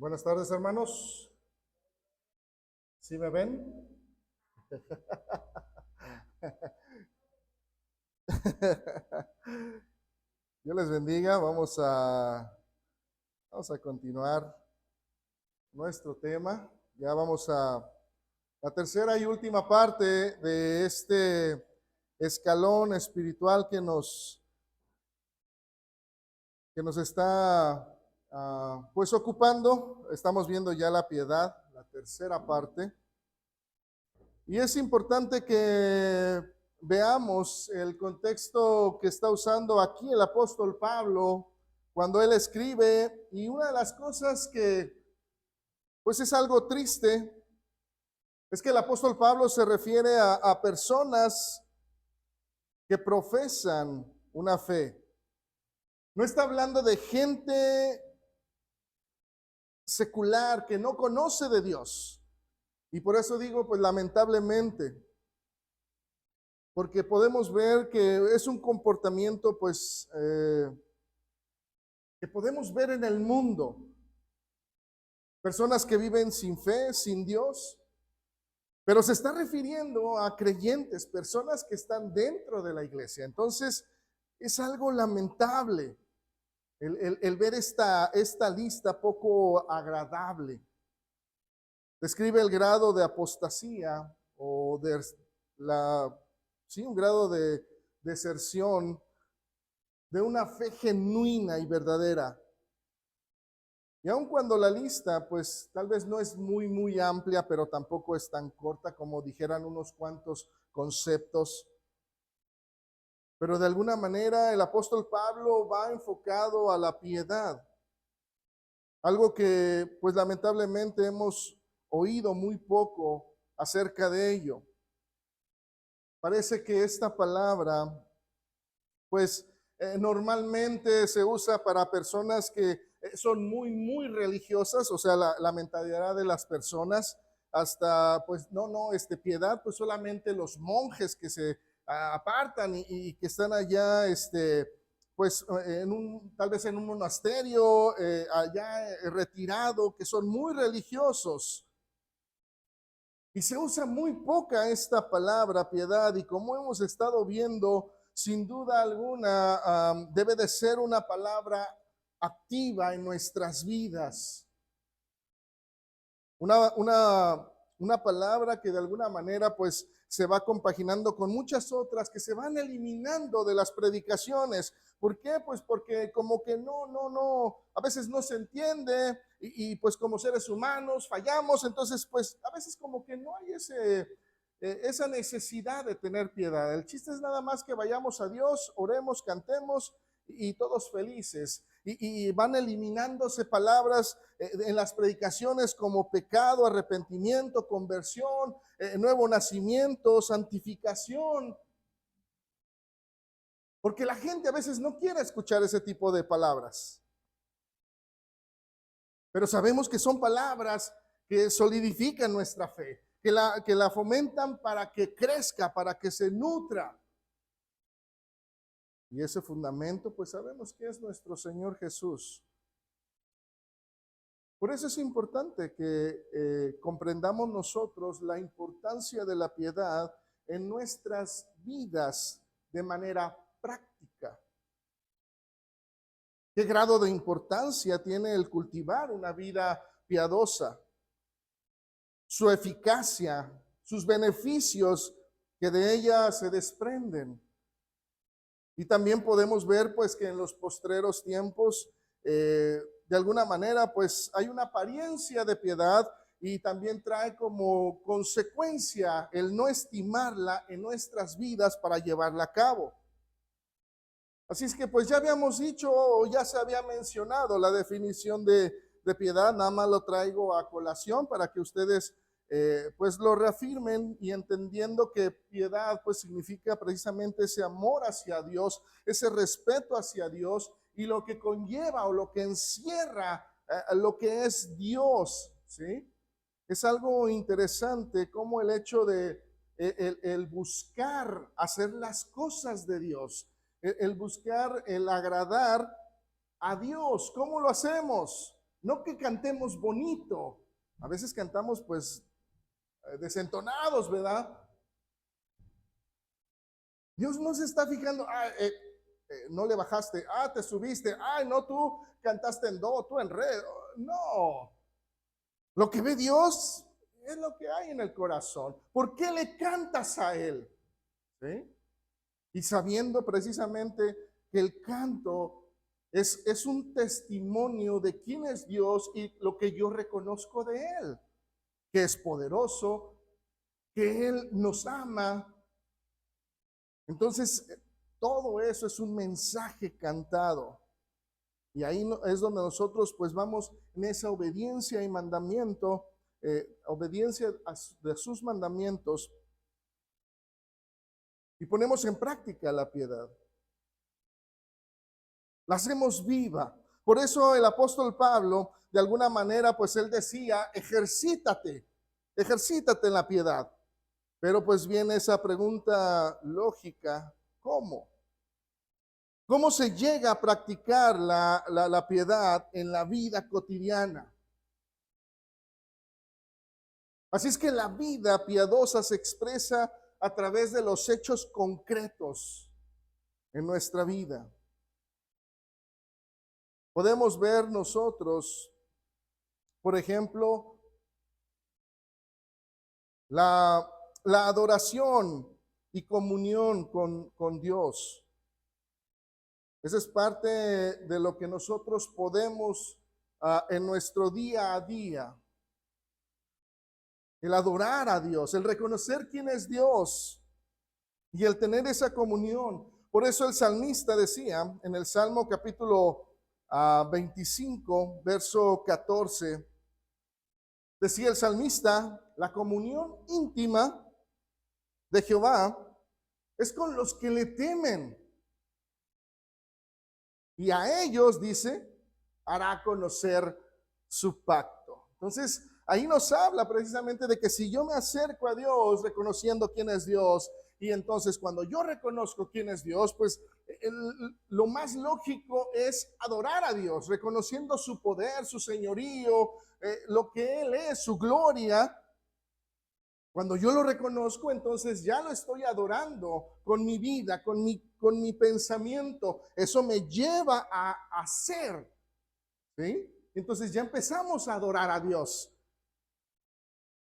Buenas tardes, hermanos. ¿Sí me ven? Dios les bendiga. Vamos a continuar nuestro tema. Ya vamos a la tercera y última parte de este escalón espiritual que nos está pues ocupando. Estamos viendo ya la piedad, la tercera parte. Y es importante que veamos el contexto que está usando aquí el apóstol Pablo cuando él escribe. Y una de las cosas que pues es algo triste es que el apóstol Pablo se refiere a personas que profesan una fe. No está hablando de gente secular que no conoce de Dios. Y por eso digo, pues lamentablemente, porque podemos ver que es un comportamiento, pues, que podemos ver en el mundo. Personas que viven sin fe, sin Dios, pero se está refiriendo a creyentes, personas que están dentro de la iglesia. Entonces, es algo lamentable el ver esta lista poco agradable. Describe el grado de apostasía o de un grado de deserción de una fe genuina y verdadera. Y aun cuando la lista, pues tal vez no es muy amplia, pero tampoco es tan corta como dijeran unos cuantos conceptos. Pero de alguna manera el apóstol Pablo va enfocado a la piedad. Algo que pues lamentablemente hemos oído muy poco acerca de ello. Parece que esta palabra pues normalmente se usa para personas que son muy religiosas, o sea, la mentalidad de las personas, hasta pues piedad, pues solamente los monjes que se apartan y que están allá, pues tal vez en un monasterio, allá retirado, que son muy religiosos. Y se usa muy poca esta palabra piedad, y como hemos estado viendo, sin duda alguna, debe de ser una palabra activa en nuestras vidas. Una palabra que de alguna manera pues se va compaginando con muchas otras que se van eliminando de las predicaciones. ¿Por qué? Pues porque como que a veces no se entiende y pues como seres humanos fallamos, entonces pues a veces como que no hay esa necesidad de tener piedad. El chiste es nada más que vayamos a Dios, oremos, cantemos y todos felices. Y van eliminándose palabras en las predicaciones como pecado, arrepentimiento, conversión, nuevo nacimiento, santificación. Porque la gente a veces no quiere escuchar ese tipo de palabras. Pero sabemos que son palabras que solidifican nuestra fe, que la fomentan para que crezca, para que se nutra. Y ese fundamento, pues sabemos que es nuestro Señor Jesús. Por eso es importante que comprendamos nosotros la importancia de la piedad en nuestras vidas de manera práctica. ¿Qué grado de importancia tiene el cultivar una vida piadosa? Su eficacia, sus beneficios que de ella se desprenden. Y también podemos ver pues que en los postreros tiempos de alguna manera pues hay una apariencia de piedad y también trae como consecuencia el no estimarla en nuestras vidas para llevarla a cabo. Así es que pues ya habíamos dicho o ya se había mencionado la definición de piedad, nada más lo traigo a colación para que ustedes pues lo reafirmen, y entendiendo que piedad pues significa precisamente ese amor hacia Dios, ese respeto hacia Dios y lo que conlleva o lo que encierra lo que es Dios, ¿sí? Es algo interesante como el hecho de el buscar hacer las cosas de Dios, el buscar el agradar a Dios. ¿Cómo lo hacemos? no que cantemos bonito, a veces cantamos pues desentonados, ¿verdad? Dios no se está fijando, no le bajaste, te subiste, no, tú cantaste en do, tú en re. No, lo que ve Dios es lo que hay en el corazón. ¿Por qué le cantas a Él? ¿Sí? Y sabiendo precisamente que el canto es un testimonio de quién es Dios y lo que yo reconozco de Él, que es poderoso, que Él nos ama. Entonces, todo eso es un mensaje cantado. Y ahí es donde nosotros pues vamos en esa obediencia y mandamiento, obediencia de sus mandamientos, y ponemos en práctica la piedad. La hacemos viva. Por eso el apóstol Pablo, de alguna manera, pues él decía, ejercítate en la piedad. Pero pues viene esa pregunta lógica, ¿cómo? ¿Cómo se llega a practicar la piedad en la vida cotidiana? Así es que la vida piadosa se expresa a través de los hechos concretos en nuestra vida. Podemos ver nosotros, por ejemplo, la adoración y comunión con Dios. Esa es parte de lo que nosotros podemos en nuestro día a día. El adorar a Dios, el reconocer quién es Dios y el tener esa comunión. Por eso el salmista decía en el Salmo capítulo 25, verso 14, decía el salmista, la comunión íntima de Jehová es con los que le temen. Y a ellos, dice, hará conocer su pacto. Entonces, ahí nos habla precisamente de que si yo me acerco a Dios reconociendo quién es Dios, y entonces cuando yo reconozco quién es Dios, pues lo más lógico es adorar a Dios, reconociendo su poder, su señorío, lo que Él es, su gloria. Cuando yo lo reconozco, entonces ya lo estoy adorando con mi vida, con mi pensamiento. Eso me lleva a hacer, ¿sí? Entonces ya empezamos a adorar a Dios.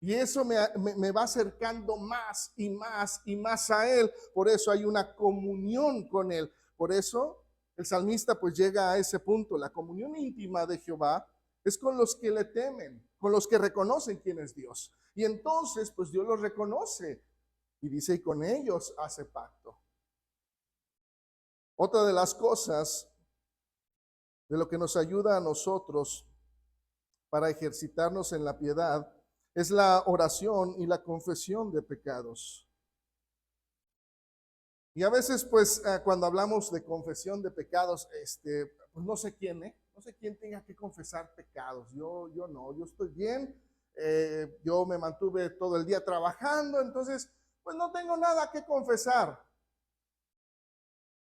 Y eso me va acercando más y más y más a Él. Por eso hay una comunión con Él. Por eso el salmista pues llega a ese punto. La comunión íntima de Jehová es con los que le temen, con los que reconocen quién es Dios. Y entonces pues Dios los reconoce y dice, y con ellos hace pacto. Otra de las cosas de lo que nos ayuda a nosotros para ejercitarnos en la piedad es la oración y la confesión de pecados. Y a veces, pues, cuando hablamos de confesión de pecados, pues no sé quién, no sé quién tenga que confesar pecados. Yo no, yo estoy bien, yo me mantuve todo el día trabajando, entonces, pues no tengo nada que confesar.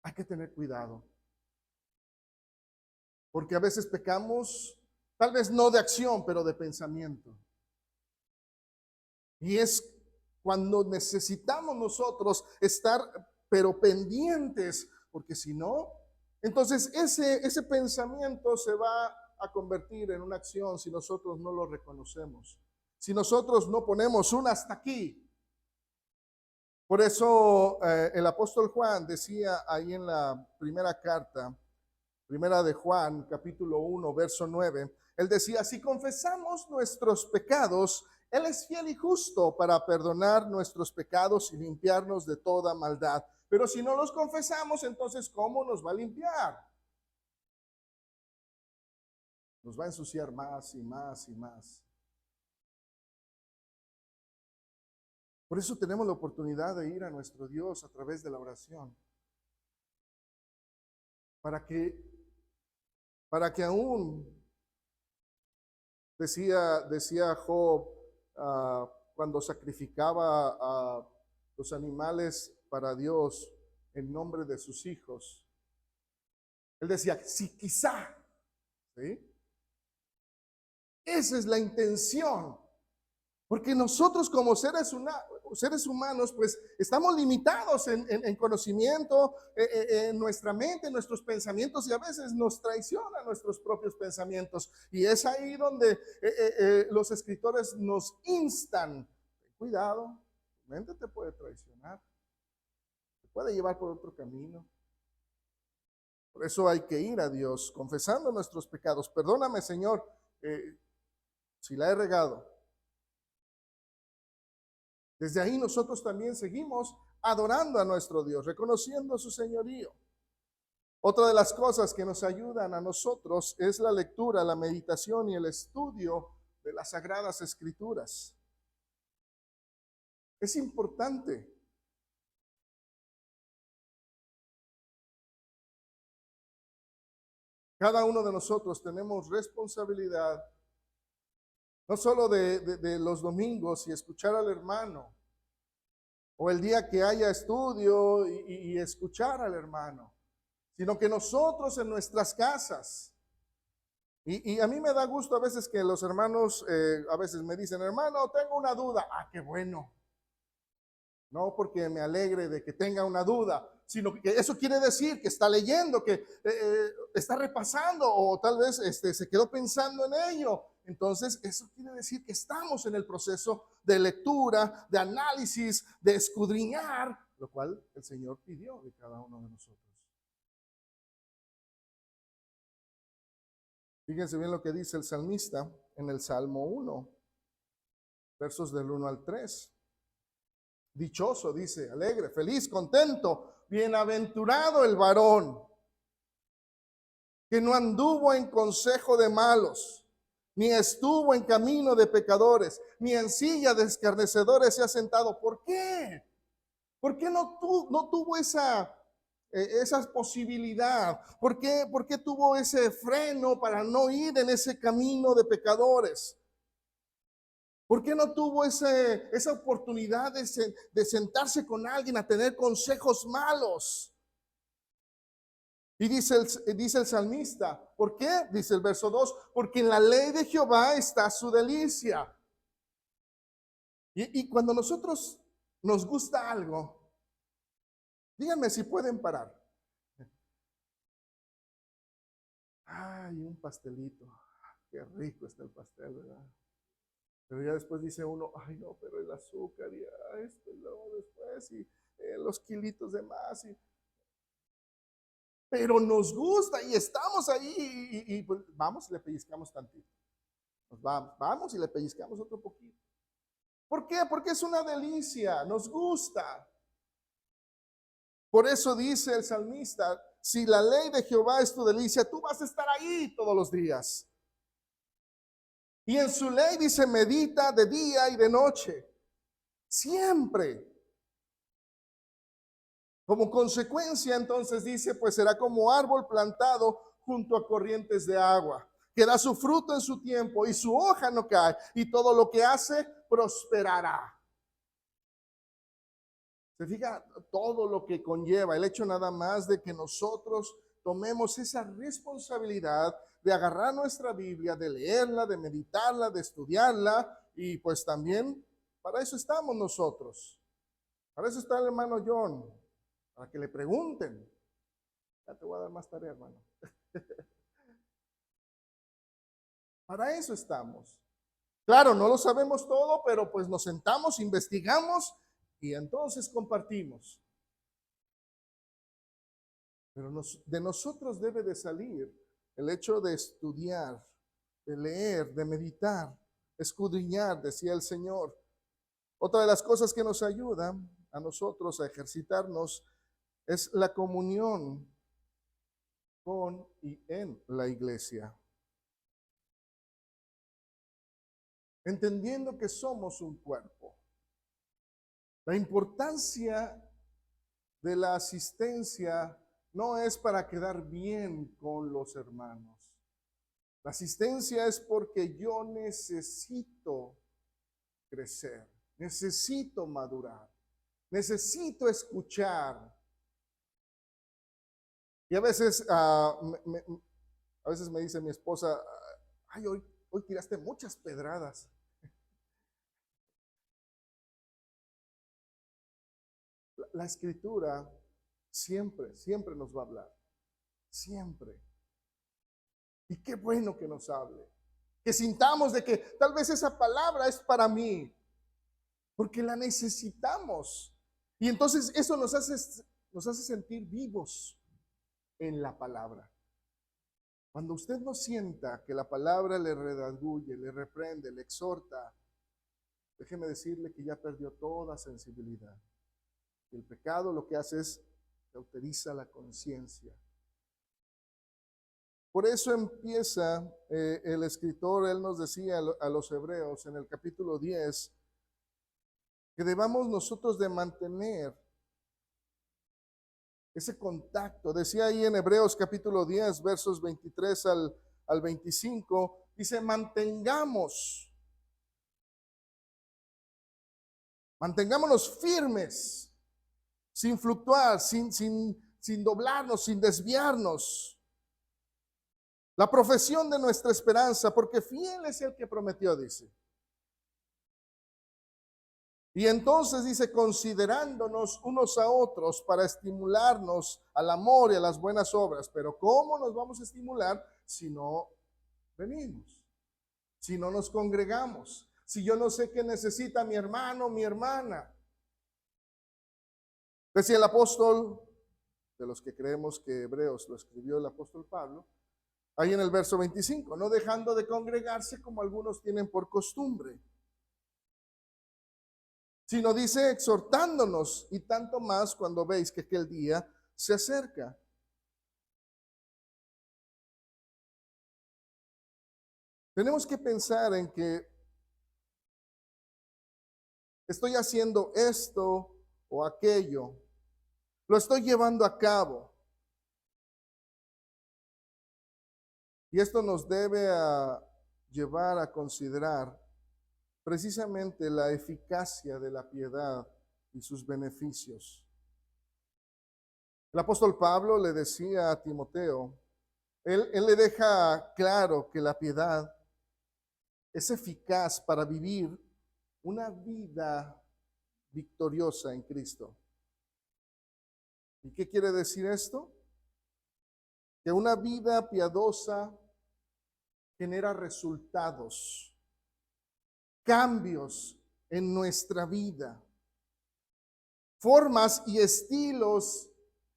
Hay que tener cuidado, porque a veces pecamos, tal vez no de acción, pero de pensamiento. Y es cuando necesitamos nosotros estar, pero pendientes, porque si no, entonces ese pensamiento se va a convertir en una acción si nosotros no lo reconocemos. Si nosotros no ponemos un hasta aquí. Por eso el apóstol Juan decía ahí en la primera carta, primera de Juan, capítulo 1, verso 9, él decía, si confesamos nuestros pecados, Él es fiel y justo para perdonar nuestros pecados y limpiarnos de toda maldad. Pero si no los confesamos, entonces, ¿cómo nos va a limpiar? Nos va a ensuciar más y más y más. Por eso tenemos la oportunidad de ir a nuestro Dios a través de la oración. Para que aún, decía Job, cuando sacrificaba a los animales para Dios en nombre de sus hijos, él decía, si quizá, ¿sí? Esa es la intención. Porque nosotros como seres humanos, pues estamos limitados en conocimiento, en nuestra mente, en nuestros pensamientos, y a veces nos traicionan nuestros propios pensamientos. Y es ahí donde los escritores nos instan: cuidado, tu mente te puede traicionar, te puede llevar por otro camino. Por eso hay que ir a Dios confesando nuestros pecados. Perdóname, Señor, si la he regado. Desde ahí nosotros también seguimos adorando a nuestro Dios, reconociendo su señorío. Otra de las cosas que nos ayudan a nosotros es la lectura, la meditación y el estudio de las Sagradas Escrituras. Es importante. Cada uno de nosotros tenemos responsabilidad, no solo de los domingos y escuchar al hermano, o el día que haya estudio y escuchar al hermano, sino que nosotros en nuestras casas. Y a mí me da gusto a veces que los hermanos a veces me dicen: hermano, tengo una duda. Ah, qué bueno. No porque me alegre de que tenga una duda, sino que eso quiere decir que está leyendo, que está repasando, o tal vez se quedó pensando en ello. Entonces, eso quiere decir que estamos en el proceso de lectura, de análisis, de escudriñar, lo cual el Señor pidió de cada uno de nosotros. Fíjense bien lo que dice el salmista en el Salmo 1, versos del 1 al 3. Dichoso, dice, alegre, feliz, contento, bienaventurado el varón que no anduvo en consejo de malos, ni estuvo en camino de pecadores, ni en silla de escarnecedores se ha sentado. ¿Por qué? ¿Por qué no tuvo esa posibilidad? ¿Por qué tuvo ese freno para no ir en ese camino de pecadores? ¿Por qué no tuvo esa oportunidad de sentarse con alguien a tener consejos malos? Y dice el salmista, ¿por qué? Dice el verso 2, porque en la ley de Jehová está su delicia. Y cuando nosotros nos gusta algo, díganme si pueden parar. Ay, un pastelito, qué rico está el pastel, ¿verdad? Pero ya después dice uno: ay no, pero el azúcar y esto y luego después y los kilitos de más. Pero nos gusta y estamos ahí y pues vamos y le pellizcamos tantito. Nos vamos y le pellizcamos otro poquito. ¿Por qué? Porque es una delicia, nos gusta. Por eso dice el salmista: si la ley de Jehová es tu delicia, tú vas a estar ahí todos los días. Y en su ley dice: medita de día y de noche, siempre. Como consecuencia, entonces dice, pues será como árbol plantado junto a corrientes de agua, que da su fruto en su tiempo y su hoja no cae, y todo lo que hace prosperará. Se fija todo lo que conlleva el hecho nada más de que nosotros tomemos esa responsabilidad de agarrar nuestra Biblia, de leerla, de meditarla, de estudiarla, y pues también para eso estamos nosotros. Para eso está el hermano John, para que le pregunten. Ya te voy a dar más tarea, hermano. Para eso estamos. Claro, no lo sabemos todo, pero pues nos sentamos, investigamos y entonces compartimos. Pero de nosotros debe de salir el hecho de estudiar, de leer, de meditar, escudriñar, decía el Señor. Otra de las cosas que nos ayuda a nosotros a ejercitarnos es la comunión con y en la iglesia. Entendiendo que somos un cuerpo. La importancia de la asistencia no es para quedar bien con los hermanos. La asistencia es porque yo necesito crecer, necesito madurar, necesito escuchar. Y a veces me dice mi esposa: ay, hoy Hoy tiraste muchas pedradas. La escritura siempre, siempre nos va a hablar. Siempre. Y qué bueno que nos hable. Que sintamos de que tal vez esa palabra es para mí. Porque la necesitamos. Y entonces eso nos hace sentir vivos en la palabra. Cuando usted no sienta que la palabra le redarguye, le reprende, le exhorta, déjeme decirle que ya perdió toda sensibilidad. Y el pecado lo que hace es cauteriza la conciencia. Por eso empieza el escritor, él nos decía a los hebreos en el capítulo 10, que debamos nosotros de mantener ese contacto. Decía ahí en Hebreos capítulo 10, versos 23 al 25, dice, mantengámonos firmes, sin fluctuar, sin doblarnos, sin desviarnos. La profesión de nuestra esperanza, porque fiel es el que prometió, dice. Y entonces dice, considerándonos unos a otros para estimularnos al amor y a las buenas obras. Pero ¿cómo nos vamos a estimular si no venimos? Si no nos congregamos. Si yo no sé qué necesita mi hermano, mi hermana. Decía el apóstol, de los que creemos que Hebreos lo escribió el apóstol Pablo, ahí en el verso 25, no dejando de congregarse como algunos tienen por costumbre, sino dice exhortándonos, y tanto más cuando veis que aquel día se acerca. Tenemos que pensar en que estoy haciendo esto o aquello, lo estoy llevando a cabo. Y esto nos debe llevar a considerar precisamente la eficacia de la piedad y sus beneficios. El apóstol Pablo le decía a Timoteo, él le deja claro que la piedad es eficaz para vivir una vida victoriosa en Cristo. ¿Y qué quiere decir esto? Que una vida piadosa genera resultados, cambios en nuestra vida, formas y estilos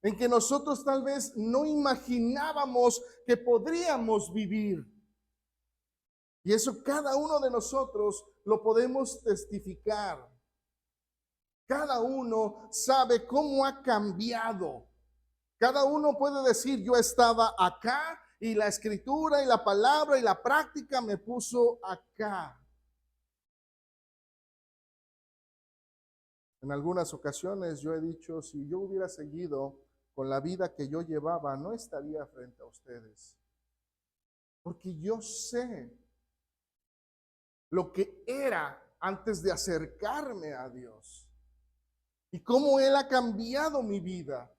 en que nosotros tal vez no imaginábamos que podríamos vivir. Y eso cada uno de nosotros lo podemos testificar. Cada uno sabe cómo ha cambiado. Cada uno puede decir, yo estaba acá y la escritura y la palabra y la práctica me puso acá. En algunas ocasiones yo he dicho, si yo hubiera seguido con la vida que yo llevaba, no estaría frente a ustedes. Porque yo sé lo que era antes de acercarme a Dios y cómo Él ha cambiado mi vida.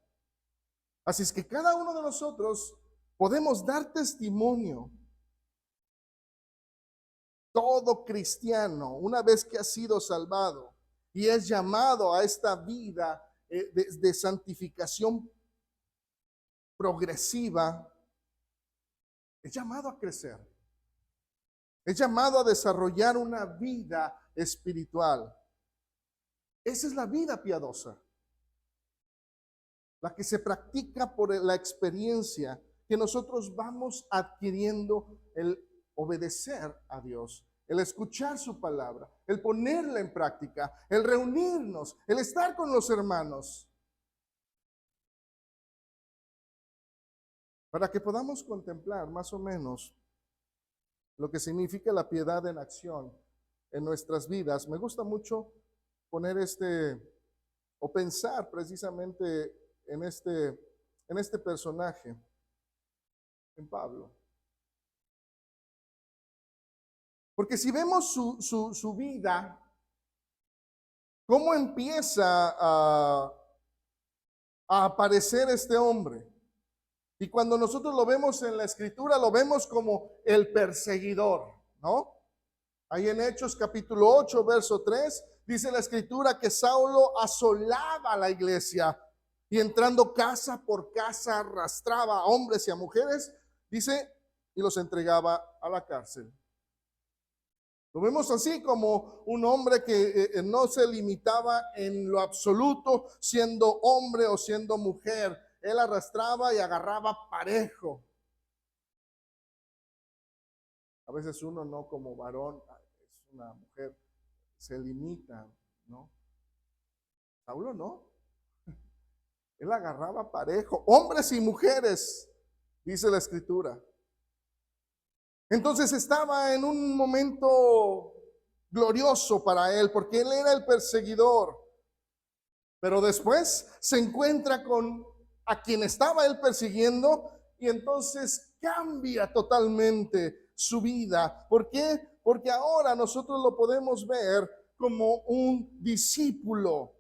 Así es que cada uno de nosotros podemos dar testimonio. Todo cristiano, una vez que ha sido salvado y es llamado a esta vida de santificación progresiva, es llamado a crecer. Es llamado a desarrollar una vida espiritual. Esa es la vida piadosa, la que se practica por la experiencia que nosotros vamos adquiriendo, el obedecer a Dios, el escuchar su palabra, el ponerla en práctica, el reunirnos, el estar con los hermanos, para que podamos contemplar más o menos lo que significa la piedad en acción en nuestras vidas. Me gusta mucho poner o pensar precisamente en este personaje, en Pablo. Porque si vemos su vida, cómo empieza a aparecer este hombre. Y cuando nosotros lo vemos en la escritura, lo vemos como el perseguidor. ¿no? Ahí en Hechos capítulo 8, verso 3, dice la escritura que Saulo asolaba la iglesia y entrando casa por casa arrastraba a hombres y a mujeres, dice, y los entregaba a la cárcel. Lo vemos así como un hombre que no se limitaba en lo absoluto siendo hombre o siendo mujer. Él arrastraba y agarraba parejo. A veces uno no como varón, es una mujer, se limita, ¿no? Saulo no. Él agarraba parejo, hombres y mujeres, dice la escritura. Entonces estaba en un momento glorioso para él, porque él era el perseguidor. Pero después se encuentra con a quien estaba él persiguiendo y entonces cambia totalmente su vida. ¿Por qué? Porque ahora nosotros lo podemos ver como un discípulo.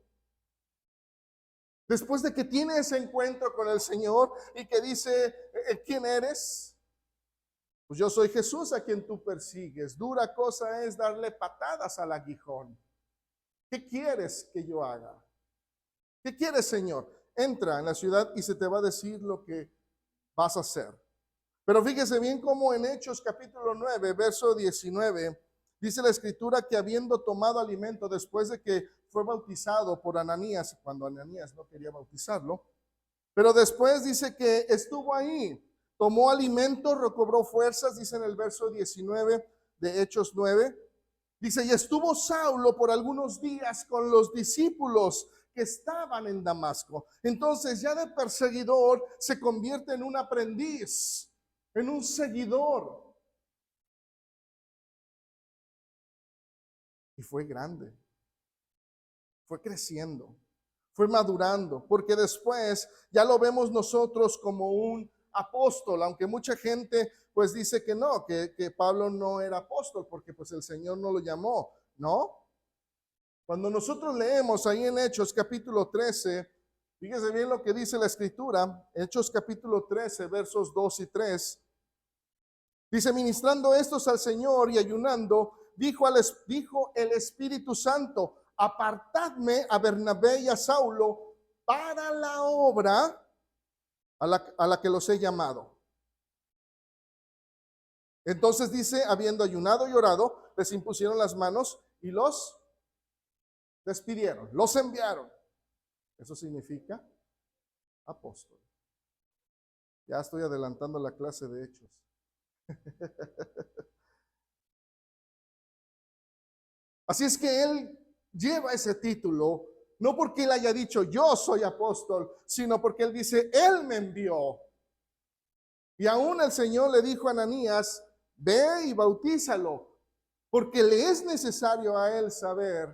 Después de que tiene ese encuentro con el Señor y que dice, ¿quién eres? Pues yo soy Jesús a quien tú persigues. Dura cosa es darle patadas al aguijón. ¿Qué quieres que yo haga? ¿Qué quieres, Señor? Entra en la ciudad y se te va a decir lo que vas a hacer. Pero fíjese bien cómo en Hechos capítulo 9, verso 19, dice la escritura que habiendo tomado alimento después de que fue bautizado por Ananías, cuando Ananías no quería bautizarlo, pero después dice que estuvo ahí, tomó alimento, recobró fuerzas, dice en el verso 19 de Hechos 9, dice, y estuvo Saulo por algunos días con los discípulos que estaban en Damasco. Entonces ya de perseguidor se convierte en un aprendiz, en un seguidor. Y fue grande, fue creciendo, fue madurando, porque después ya lo vemos nosotros como un apóstol, aunque mucha gente pues dice que no, que Pablo no era apóstol, porque pues el Señor no lo llamó, ¿no? Cuando nosotros leemos ahí en Hechos capítulo 13, fíjese bien lo que dice la escritura, Hechos capítulo 13, versos 2 y 3, dice, ministrando estos al Señor y ayunando, dijo el Espíritu Santo, apartadme a Bernabé y a Saulo para la obra a la que los he llamado. Entonces dice, habiendo ayunado y orado, les impusieron las manos y los despidieron, los enviaron. Eso significa apóstol. Ya estoy adelantando la clase de Hechos. Así es que él lleva ese título, no porque él haya dicho yo soy apóstol, sino porque él dice, él me envió. Y aún el Señor le dijo a Ananías, ve y bautízalo, porque le es necesario a él saber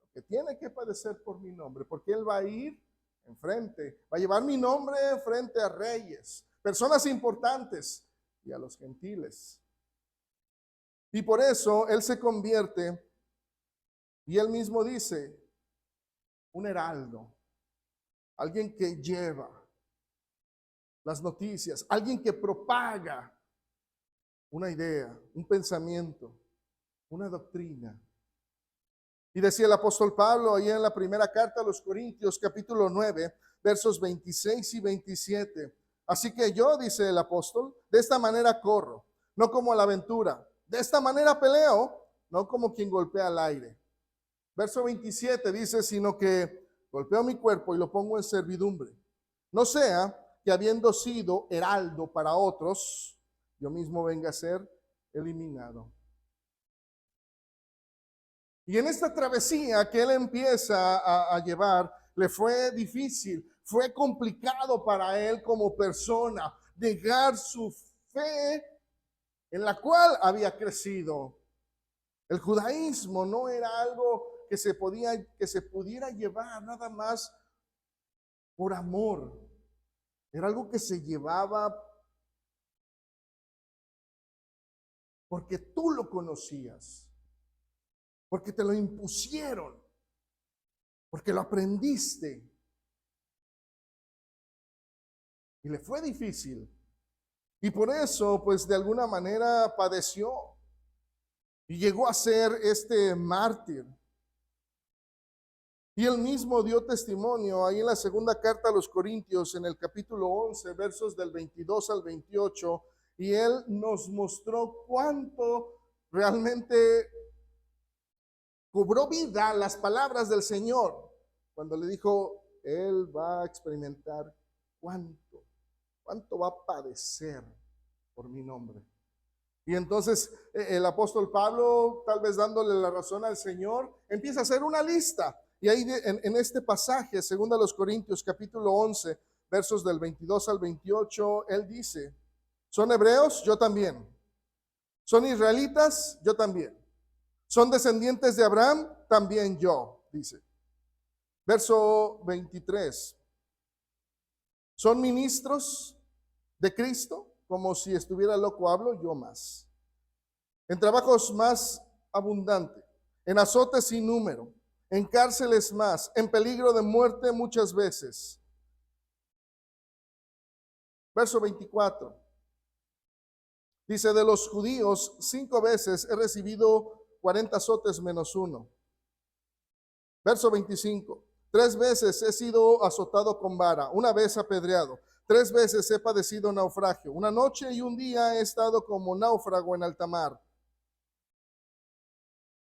lo que tiene que padecer por mi nombre, porque él va a ir enfrente, va a llevar mi nombre frente a reyes, personas importantes y a los gentiles. Y por eso él se convierte, y él mismo dice, un heraldo, alguien que lleva las noticias, alguien que propaga una idea, un pensamiento, una doctrina. Y decía el apóstol Pablo ahí en la primera carta a los Corintios, capítulo 9, versos 26 y 27. Así que yo, dice el apóstol, de esta manera corro, no como a la aventura. De esta manera peleo, no como quien golpea al aire. Verso 27 dice, sino que golpeo mi cuerpo y lo pongo en servidumbre. No sea que habiendo sido heraldo para otros, yo mismo venga a ser eliminado. Y en esta travesía que él empieza a llevar, le fue difícil, fue complicado para él como persona dejar su fe en la cual había crecido. El judaísmo no era algo que se pudiera llevar nada más por amor. Era algo que se llevaba porque tú lo conocías, porque te lo impusieron, porque lo aprendiste. Y le fue difícil. Y por eso, pues de alguna manera padeció. y llegó a ser este mártir. Y él mismo dio testimonio ahí en la segunda carta a los Corintios, en el capítulo 11, versos del 22 al 28, y él nos mostró cuánto realmente cobró vida las palabras del Señor, cuando le dijo, él va a experimentar cuánto va a padecer por mi nombre. Y entonces el apóstol Pablo, tal vez dándole la razón al Señor, empieza a hacer una lista. Y ahí en este pasaje, segundo a los Corintios, capítulo 11, versos del 22 al 28, él dice, ¿son hebreos? Yo también. ¿Son israelitas? Yo también. ¿Son descendientes de Abraham? También yo, dice. Verso 23. ¿Son ministros de Cristo? Como si estuviera loco hablo, yo más. En trabajos más abundante, en azotes sin número, en cárceles más, en peligro de muerte muchas veces. Verso 24. Dice, de los judíos 5 veces he recibido 40 azotes menos uno. Verso 25. 3 veces he sido azotado con vara, una vez apedreado. 3 veces he padecido naufragio. Una noche y un día he estado como náufrago en alta mar.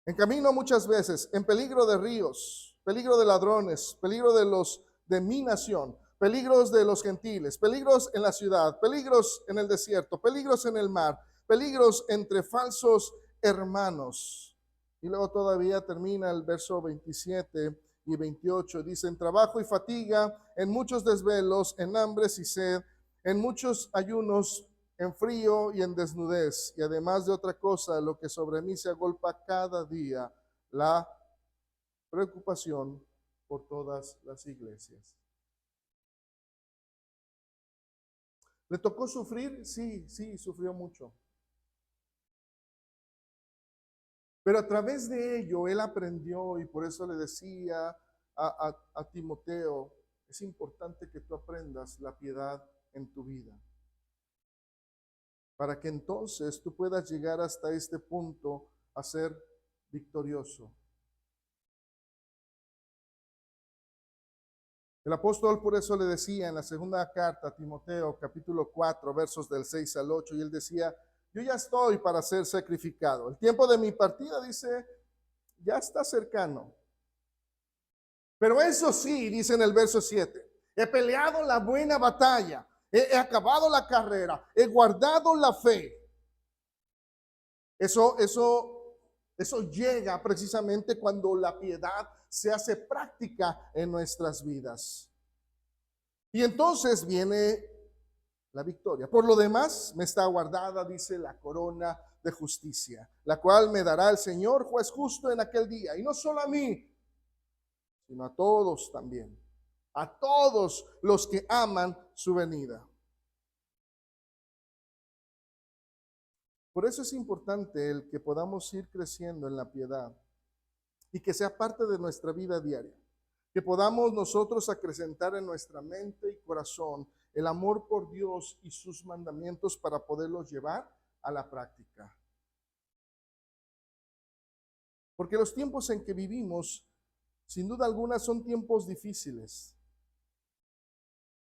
En camino muchas veces, en peligro de ríos, peligro de ladrones, peligro de mi nación, peligros de los gentiles, peligros en la ciudad, peligros en el desierto, peligros en el mar, peligros entre falsos hermanos. Y luego todavía termina el verso 27 y 28. Dice, en trabajo y fatiga, en muchos desvelos, en hambres y sed, en muchos ayunos, en frío y en desnudez, y además de otra cosa, lo que sobre mí se agolpa cada día, la preocupación por todas las iglesias. ¿Le tocó sufrir? Sí, sufrió mucho. Pero a través de ello, él aprendió, y por eso le decía a Timoteo, es importante que tú aprendas la piedad en tu vida, para que entonces tú puedas llegar hasta este punto a ser victorioso. El apóstol por eso le decía en la segunda carta a Timoteo, capítulo 4, versos del 6 al 8, y él decía, yo ya estoy para ser sacrificado. El tiempo de mi partida, dice, ya está cercano. Pero eso sí, dice en el verso 7, he peleado la buena batalla, he acabado la carrera, he guardado la fe. Eso llega precisamente cuando la piedad se hace práctica en nuestras vidas. Y entonces viene la victoria. Por lo demás, me está guardada, dice, la corona de justicia, la cual me dará el Señor, juez justo, en aquel día. Y no solo a mí, sino a todos también. A todos los que aman su venida. Por eso es importante el que podamos ir creciendo en la piedad y que sea parte de nuestra vida diaria. Que podamos nosotros acrecentar en nuestra mente y corazón el amor por Dios y sus mandamientos para poderlos llevar a la práctica. Porque los tiempos en que vivimos, sin duda alguna, son tiempos difíciles.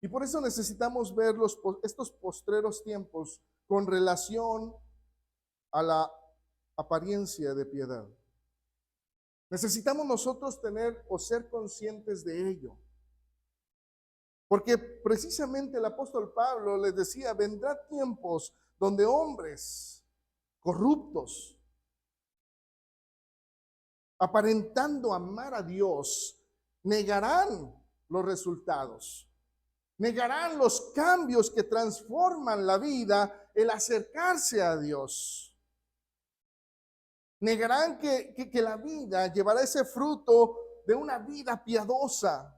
Y por eso necesitamos ver estos postreros tiempos con relación a la apariencia de piedad. Necesitamos nosotros tener o ser conscientes de ello. Porque precisamente el apóstol Pablo les decía, vendrá tiempos donde hombres corruptos, aparentando amar a Dios, negarán los resultados, negarán los cambios que transforman la vida, el acercarse a Dios. Negarán que la vida llevará ese fruto de una vida piadosa.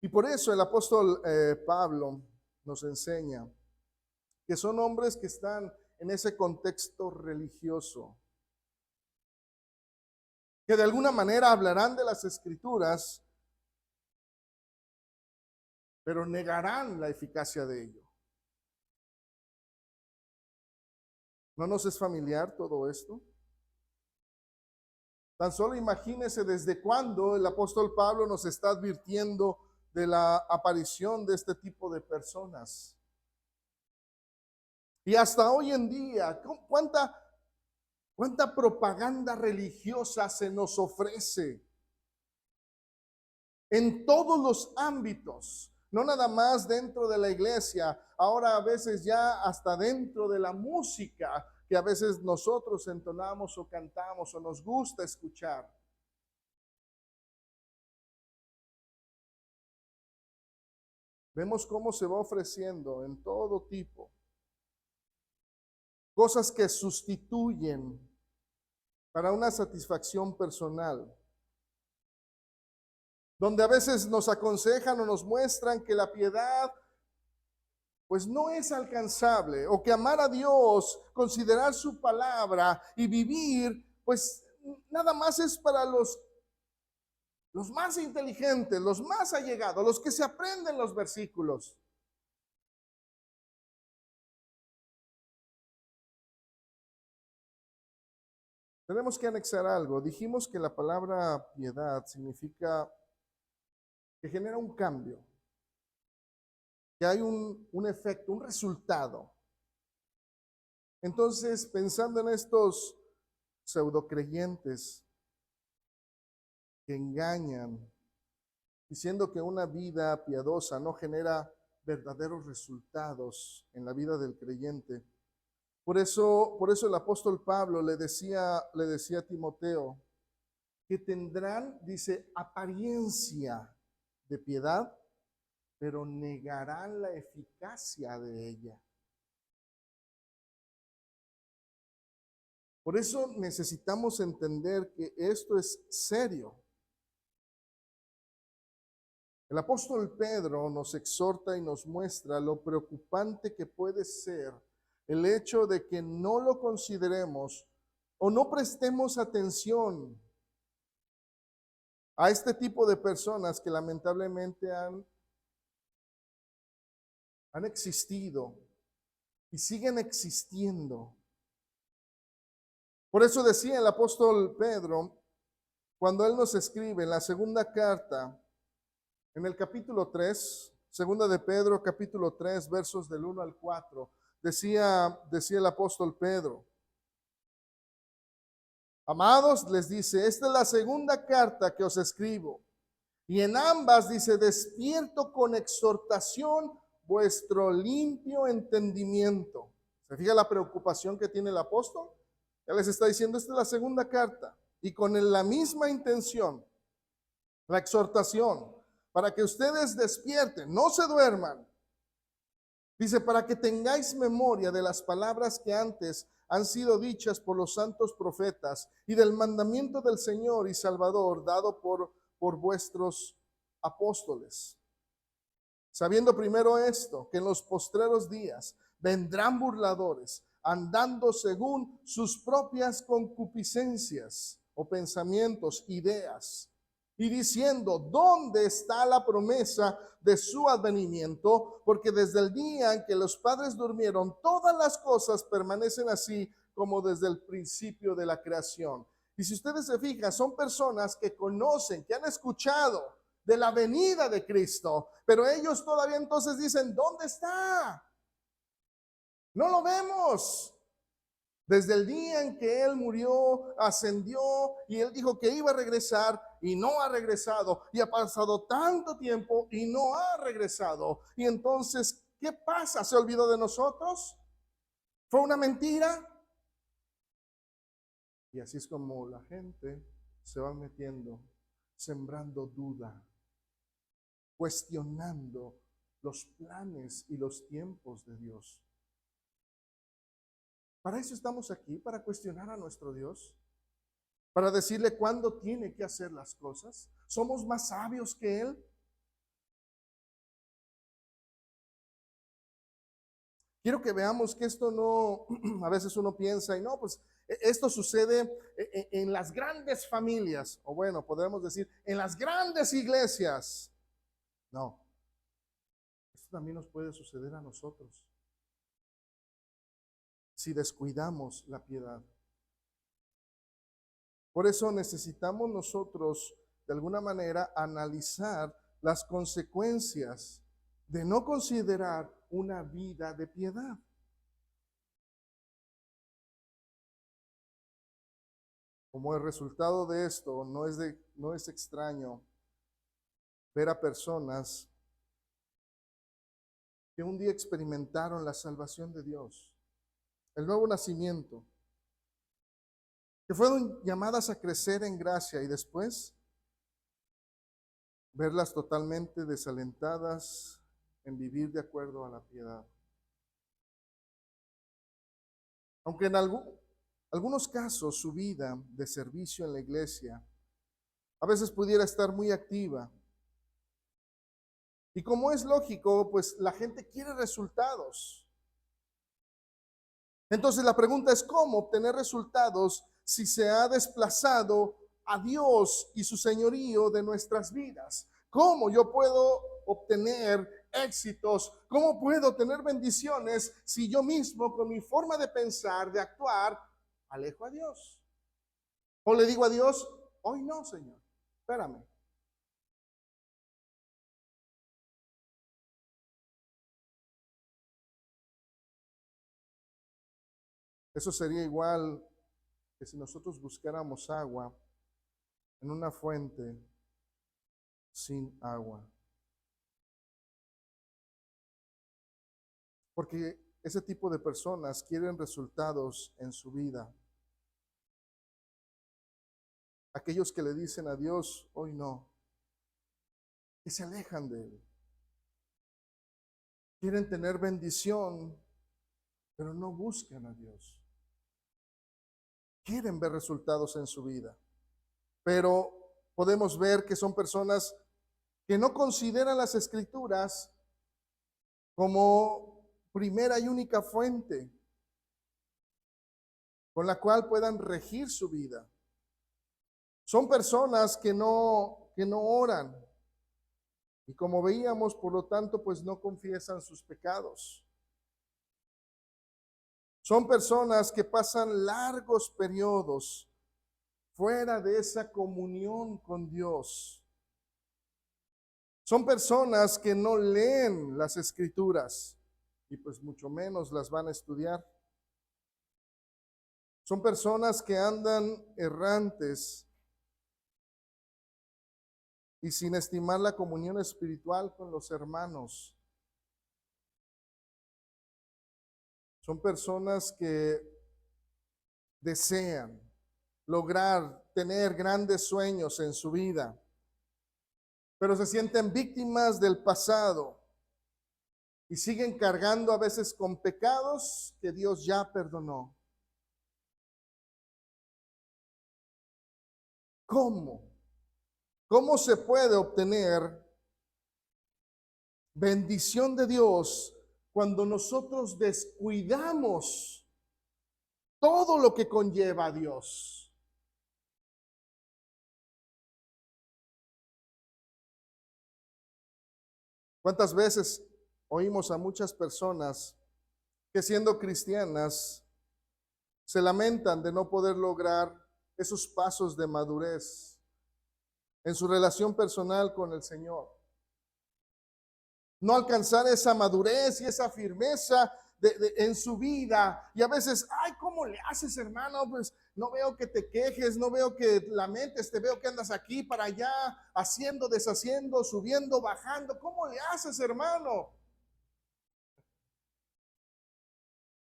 Y por eso el apóstol Pablo nos enseña que son hombres que están en ese contexto religioso, que de alguna manera hablarán de las Escrituras, pero negarán la eficacia de ello. ¿No nos es familiar todo esto? Tan solo imagínese desde cuándo el apóstol Pablo nos está advirtiendo de la aparición de este tipo de personas. Y hasta hoy en día, ¿cuánta propaganda religiosa se nos ofrece en todos los ámbitos? No nada más dentro de la iglesia, ahora a veces ya hasta dentro de la música que a veces nosotros entonamos o cantamos o nos gusta escuchar. Vemos cómo se va ofreciendo en todo tipo cosas que sustituyen para una satisfacción personal, donde a veces nos aconsejan o nos muestran que la piedad pues no es alcanzable, o que amar a Dios, considerar su palabra y vivir, pues nada más es para los más inteligentes, los más allegados, los que se aprenden los versículos. Tenemos que anexar algo. Dijimos que la palabra piedad significa que genera un cambio, que hay un efecto, un resultado. Entonces, pensando en estos pseudocreyentes que engañan, diciendo que una vida piadosa no genera verdaderos resultados en la vida del creyente. Por eso el apóstol Pablo le decía a Timoteo que tendrán, dice, apariencia de piedad, pero negarán la eficacia de ella. Por eso necesitamos entender que esto es serio. El apóstol Pedro nos exhorta y nos muestra lo preocupante que puede ser el hecho de que no lo consideremos o no prestemos atención a este tipo de personas que lamentablemente han existido y siguen existiendo. Por eso decía el apóstol Pedro, cuando él nos escribe en la segunda carta, en el capítulo 3, segunda de Pedro, capítulo 3, versos del 1 al 4, decía el apóstol Pedro: amados, les dice, esta es la segunda carta que os escribo, y en ambas dice, despierto con exhortación vuestro limpio entendimiento. ¿Se fija la preocupación que tiene el apóstol? Ya les está diciendo, esta es la segunda carta, y con la misma intención, la exhortación, para que ustedes despierten, no se duerman. Dice, para que tengáis memoria de las palabras que antes han sido dichas por los santos profetas y del mandamiento del Señor y Salvador dado por vuestros apóstoles. Sabiendo primero esto, que en los postreros días vendrán burladores, andando según sus propias concupiscencias o pensamientos, ideas, y diciendo, ¿dónde está la promesa de su advenimiento? Porque desde el día en que los padres durmieron, todas las cosas permanecen así como desde el principio de la creación. Y si ustedes se fijan, son personas que conocen, que han escuchado de la venida de Cristo, pero ellos todavía entonces dicen, ¿dónde está? No lo vemos. Desde el día en que Él murió, ascendió y Él dijo que iba a regresar y no ha regresado. Y ha pasado tanto tiempo y no ha regresado. Y entonces, ¿qué pasa? ¿Se olvidó de nosotros? ¿Fue una mentira? Y así es como la gente se va metiendo, sembrando duda, cuestionando los planes y los tiempos de Dios. Para eso estamos aquí, para cuestionar a nuestro Dios, para decirle cuándo tiene que hacer las cosas. ¿Somos más sabios que Él? Quiero que veamos que esto no, a veces uno piensa, y no, pues esto sucede en las grandes familias, o bueno, podemos decir, en las grandes iglesias. No, esto también nos puede suceder a nosotros. si descuidamos la piedad. Por eso necesitamos nosotros, de alguna manera, analizar las consecuencias de no considerar una vida de piedad. Como el resultado de esto, no es extraño ver a personas que un día experimentaron la salvación de Dios, el nuevo nacimiento, que fueron llamadas a crecer en gracia y después verlas totalmente desalentadas en vivir de acuerdo a la piedad. Aunque en algunos casos su vida de servicio en la iglesia a veces pudiera estar muy activa. Y como es lógico, pues la gente quiere resultados. Entonces la pregunta es cómo obtener resultados si se ha desplazado a Dios y su señorío de nuestras vidas. ¿Cómo yo puedo obtener éxitos? ¿Cómo puedo tener bendiciones si yo mismo con mi forma de pensar, de actuar, alejo a Dios? O le digo a Dios, hoy no, Señor, espérame. Eso sería igual que si nosotros buscáramos agua en una fuente sin agua. Porque ese tipo de personas quieren resultados en su vida. Aquellos que le dicen a Dios, hoy no, y se alejan de Él. Quieren tener bendición, pero no buscan a Dios. Quieren ver resultados en su vida, pero podemos ver que son personas que no consideran las Escrituras como primera y única fuente con la cual puedan regir su vida. Son personas que no oran y, como veíamos, por lo tanto, pues no confiesan sus pecados. Son personas que pasan largos periodos fuera de esa comunión con Dios. Son personas que no leen las Escrituras y pues mucho menos las van a estudiar. Son personas que andan errantes y sin estimar la comunión espiritual con los hermanos. Son personas que desean lograr tener grandes sueños en su vida, pero se sienten víctimas del pasado y siguen cargando a veces con pecados que Dios ya perdonó. ¿Cómo? ¿Cómo se puede obtener bendición de Dios cuando nosotros descuidamos todo lo que conlleva a Dios? ¿Cuántas veces oímos a muchas personas que siendo cristianas se lamentan de no poder lograr esos pasos de madurez en su relación personal con el Señor? No alcanzar esa madurez y esa firmeza en su vida. Y a veces, ay, ¿cómo le haces, hermano? Pues no veo que te quejes, no veo que lamentes, te veo que andas aquí para allá, haciendo, deshaciendo, subiendo, bajando. ¿Cómo le haces, hermano?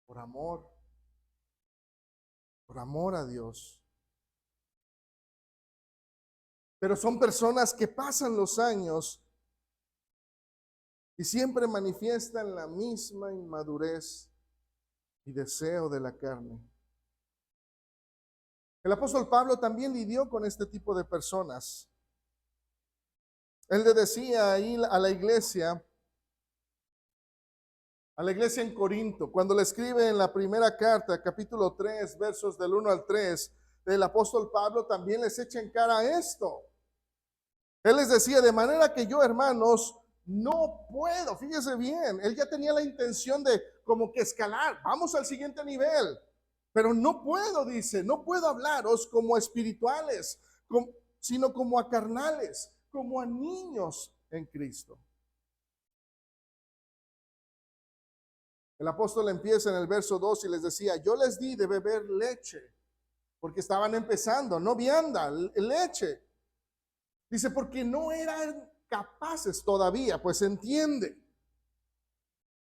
Por amor a Dios. Pero son personas que pasan los años y siempre manifiestan la misma inmadurez y deseo de la carne. El apóstol Pablo también lidió con este tipo de personas. Él le decía ahí a la iglesia en Corinto, cuando le escribe en la primera carta, capítulo 3, versos del 1 al 3, el apóstol Pablo también les echa en cara esto. Él les decía, de manera que yo, hermanos, no puedo, fíjese bien, él ya tenía la intención de como que escalar, vamos al siguiente nivel. Pero no puedo, dice, no puedo hablaros como espirituales, sino como a carnales, como a niños en Cristo. El apóstol empieza en el verso 2 y les decía, yo les di de beber leche, porque estaban empezando, no vianda, leche. Dice, porque no eran capaces todavía, pues entiende.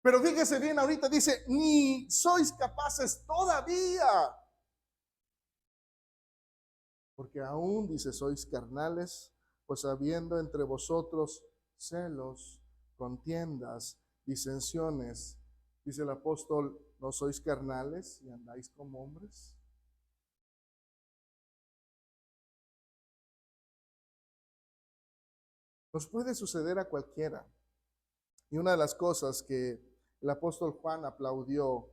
Pero fíjese bien ahorita, dice, ni sois capaces todavía. Porque aún, dice, sois carnales, pues habiendo entre vosotros celos, contiendas, disensiones. Dice el apóstol, ¿no sois carnales y andáis como hombres? Nos puede suceder a cualquiera. Y una de las cosas que el apóstol Juan aplaudió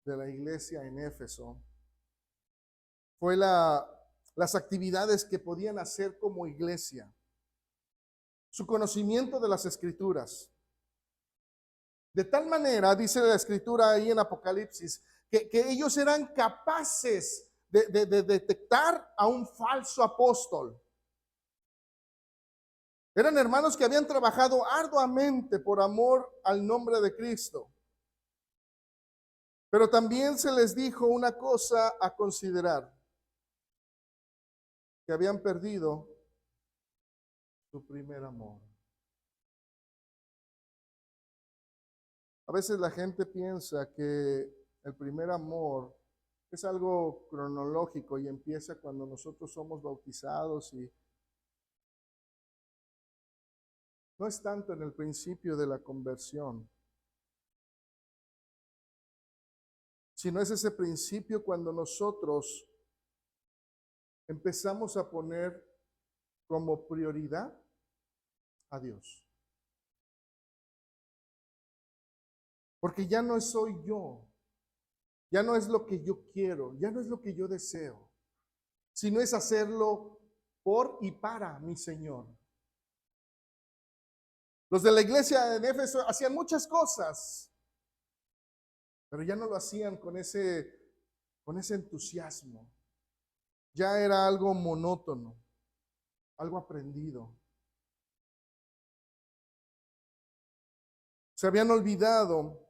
de la iglesia en Éfeso fue las actividades que podían hacer como iglesia, su conocimiento de las escrituras. De tal manera, dice la escritura ahí en Apocalipsis, que ellos eran capaces de detectar a un falso apóstol. Eran hermanos que habían trabajado arduamente por amor al nombre de Cristo. Pero también se les dijo una cosa a considerar, que habían perdido su primer amor. A veces la gente piensa que el primer amor es algo cronológico y empieza cuando nosotros somos bautizados y no es tanto en el principio de la conversión, sino es ese principio cuando nosotros empezamos a poner como prioridad a Dios. Porque ya no soy yo, ya no es lo que yo quiero, ya no es lo que yo deseo, sino es hacerlo por y para mi Señor. Los de la iglesia de Éfeso hacían muchas cosas, pero ya no lo hacían con ese entusiasmo. Ya era algo monótono, algo aprendido. Se habían olvidado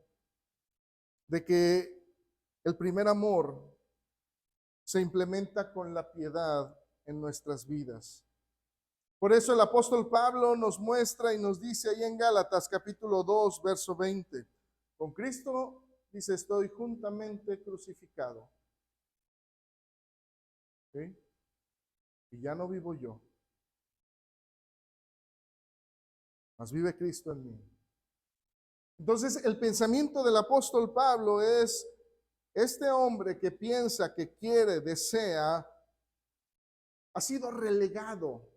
de que el primer amor se implementa con la piedad en nuestras vidas. Por eso el apóstol Pablo nos muestra y nos dice ahí en Gálatas capítulo 2, verso 20, con Cristo, dice, estoy juntamente crucificado. ¿Sí? Y ya no vivo yo, mas vive Cristo en mí. Entonces el pensamiento del apóstol Pablo es, este hombre que piensa, que quiere, desea, ha sido relegado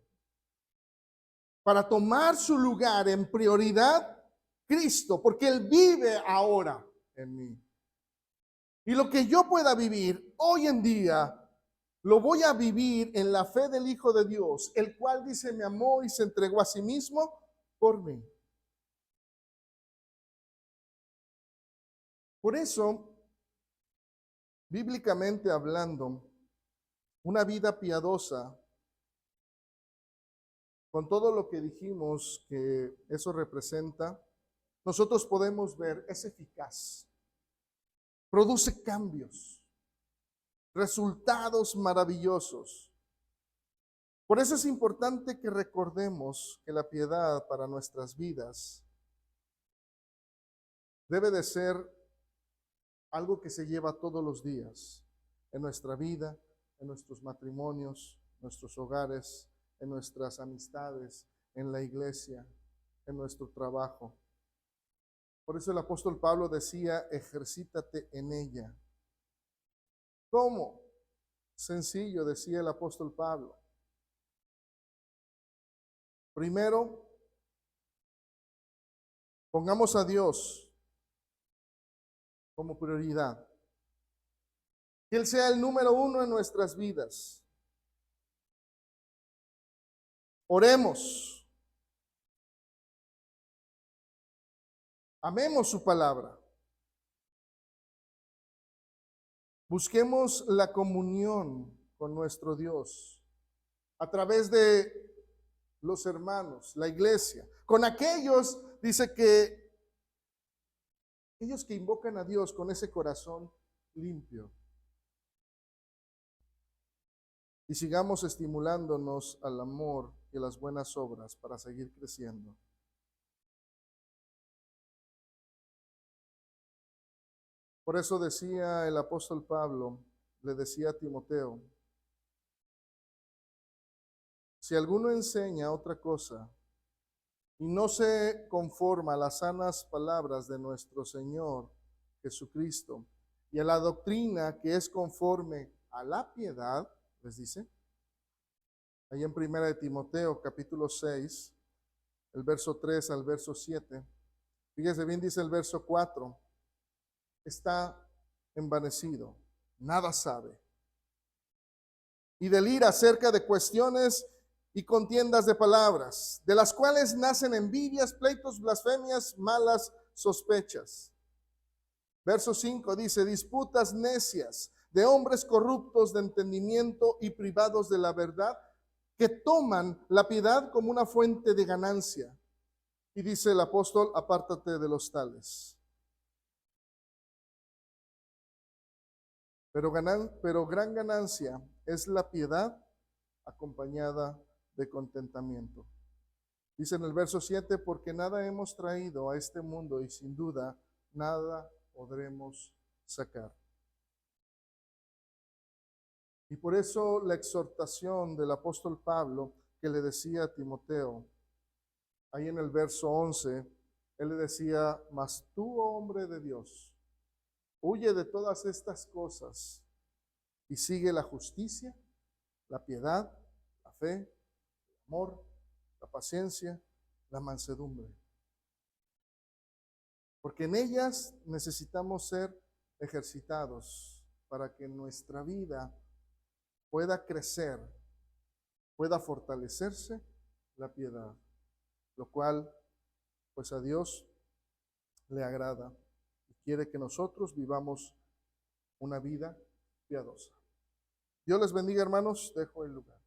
para tomar su lugar en prioridad Cristo, porque Él vive ahora en mí. Y lo que yo pueda vivir hoy en día, lo voy a vivir en la fe del Hijo de Dios, el cual dice, me amó y se entregó a sí mismo por mí. Por eso, bíblicamente hablando, una vida piadosa, con todo lo que dijimos que eso representa, nosotros podemos ver, es eficaz, produce cambios, resultados maravillosos. Por eso es importante que recordemos que la piedad para nuestras vidas debe de ser algo que se lleva todos los días en nuestra vida, en nuestros matrimonios, nuestros hogares, en nuestras amistades, en la iglesia, en nuestro trabajo. Por eso el apóstol Pablo decía, ejercítate en ella. ¿Cómo? Sencillo, decía el apóstol Pablo. Primero, pongamos a Dios como prioridad. Que Él sea el número uno en nuestras vidas. Oremos. Amemos su palabra. Busquemos la comunión con nuestro Dios a través de los hermanos, la iglesia, con aquellos, dice que aquellos que invocan a Dios con ese corazón limpio. Y sigamos estimulándonos al amor y a las buenas obras para seguir creciendo. Por eso decía el apóstol Pablo, le decía a Timoteo, si alguno enseña otra cosa y no se conforma a las sanas palabras de nuestro Señor Jesucristo y a la doctrina que es conforme a la piedad, les dice, ahí en 1 de Timoteo capítulo 6, el verso 3 al verso 7, fíjese bien, dice el verso 4, está envanecido, nada sabe, y delira acerca de cuestiones y contiendas de palabras, de las cuales nacen envidias, pleitos, blasfemias, malas sospechas. Verso 5 dice, disputas necias de hombres corruptos de entendimiento y privados de la verdad, que toman la piedad como una fuente de ganancia. Y dice el apóstol, apártate de los tales. Pero gran ganancia es la piedad acompañada de contentamiento. Dice en el verso 7, porque nada hemos traído a este mundo y sin duda nada podremos sacar. Y por eso la exhortación del apóstol Pablo que le decía a Timoteo, ahí en el verso 11, él le decía, mas tú, hombre de Dios, huye de todas estas cosas y sigue la justicia, la piedad, la fe, el amor, la paciencia, la mansedumbre. Porque en ellas necesitamos ser ejercitados para que nuestra vida pueda crecer, pueda fortalecerse la piedad, lo cual pues a Dios le agrada y quiere que nosotros vivamos una vida piadosa. Dios les bendiga, hermanos, dejo el lugar.